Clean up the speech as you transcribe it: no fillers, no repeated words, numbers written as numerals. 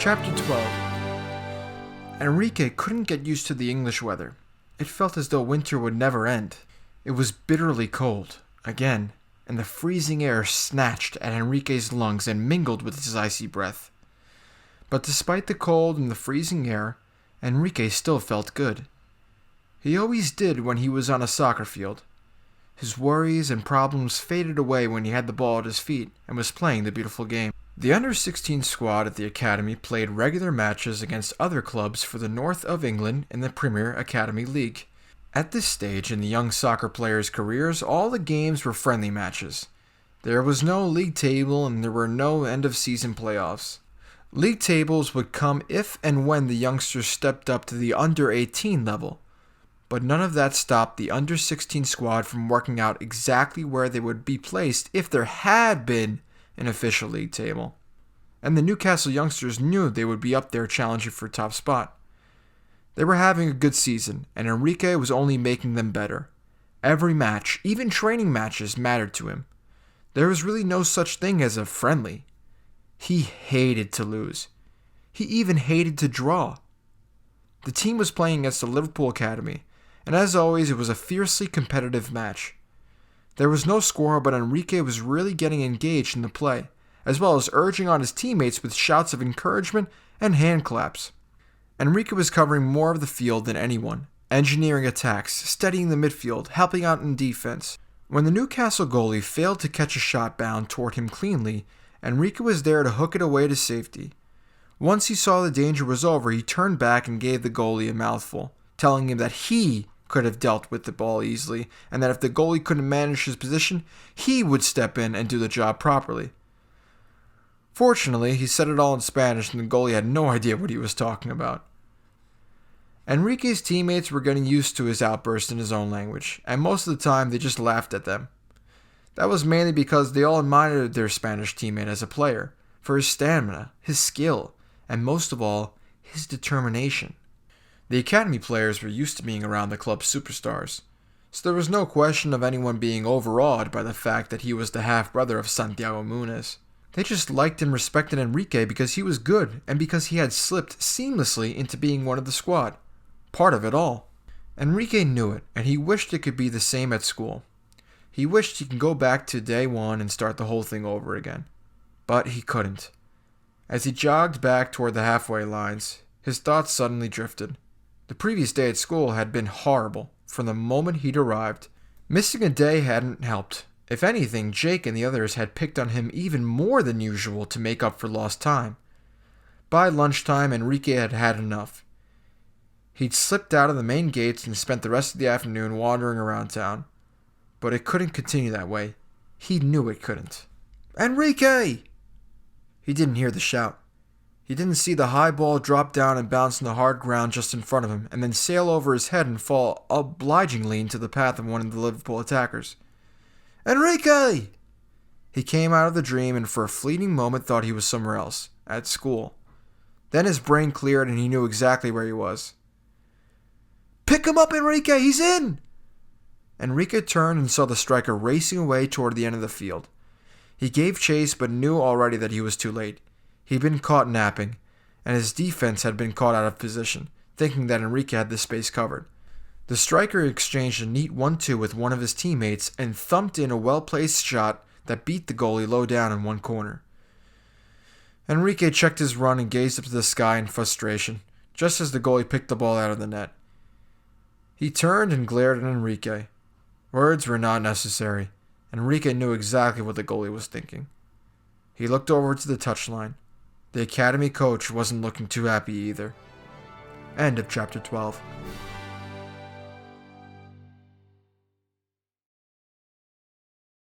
Chapter 12. Enrique couldn't get used to the English weather. It felt as though winter would never end. It was bitterly cold, again, and the freezing air snatched at Enrique's lungs and mingled with his icy breath. But despite the cold and the freezing air, Enrique still felt good. He always did when he was on a soccer field. His worries and problems faded away when he had the ball at his feet and was playing the beautiful game. The under-16 squad at the academy played regular matches against other clubs for the north of England in the Premier Academy League. At this stage in the young soccer players' careers, all the games were friendly matches. There was no league table and there were no end-of-season playoffs. League tables would come if and when the youngsters stepped up to the under-18 level. But none of that stopped the under-16 squad from working out exactly where they would be placed if there had been an official league table. And the Newcastle youngsters knew they would be up there challenging for a top spot. They were having a good season, and Enrique was only making them better. Every match, even training matches, mattered to him. There was really no such thing as a friendly. He hated to lose. He even hated to draw. The team was playing against the Liverpool Academy, and as always, it was a fiercely competitive match. There was no score, but Enrique was really getting engaged in the play, as well as urging on his teammates with shouts of encouragement and hand claps. Enrique was covering more of the field than anyone, engineering attacks, steadying the midfield, helping out in defense. When the Newcastle goalie failed to catch a shot bound toward him cleanly, Enrique was there to hook it away to safety. Once he saw the danger was over, he turned back and gave the goalie a mouthful, telling him that he could have dealt with the ball easily, and that if the goalie couldn't manage his position, he would step in and do the job properly. Fortunately, he said it all in Spanish, and the goalie had no idea what he was talking about. Enrique's teammates were getting used to his outbursts in his own language, and most of the time they just laughed at them. That was mainly because they all admired their Spanish teammate as a player, for his stamina, his skill, and most of all, his determination. The academy players were used to being around the club's superstars, so there was no question of anyone being overawed by the fact that he was the half-brother of Santiago Muñez. They just liked and respected Enrique because he was good and because he had slipped seamlessly into being one of the squad. Part of it all. Enrique knew it, and he wished it could be the same at school. He wished he could go back to day one and start the whole thing over again. But he couldn't. As he jogged back toward the halfway lines, his thoughts suddenly drifted. The previous day at school had been horrible from the moment he'd arrived. Missing a day hadn't helped. If anything, Jake and the others had picked on him even more than usual to make up for lost time. By lunchtime, Enrique had had enough. He'd slipped out of the main gates and spent the rest of the afternoon wandering around town. But it couldn't continue that way. He knew it couldn't. "Enrique!" He didn't hear the shout. He didn't see the high ball drop down and bounce on the hard ground just in front of him, and then sail over his head and fall obligingly into the path of one of the Liverpool attackers. "Enrique!" He came out of the dream and for a fleeting moment thought he was somewhere else, at school. Then his brain cleared and he knew exactly where he was. "Pick him up, Enrique! He's in!" Enrique turned and saw the striker racing away toward the end of the field. He gave chase but knew already that he was too late. He'd been caught napping, and his defense had been caught out of position, thinking that Enrique had the space covered. The striker exchanged a neat 1-2 with one of his teammates and thumped in a well-placed shot that beat the goalie low down in one corner. Enrique checked his run and gazed up to the sky in frustration, just as the goalie picked the ball out of the net. He turned and glared at Enrique. Words were not necessary. Enrique knew exactly what the goalie was thinking. He looked over to the touchline. The academy coach wasn't looking too happy either. End of chapter 12.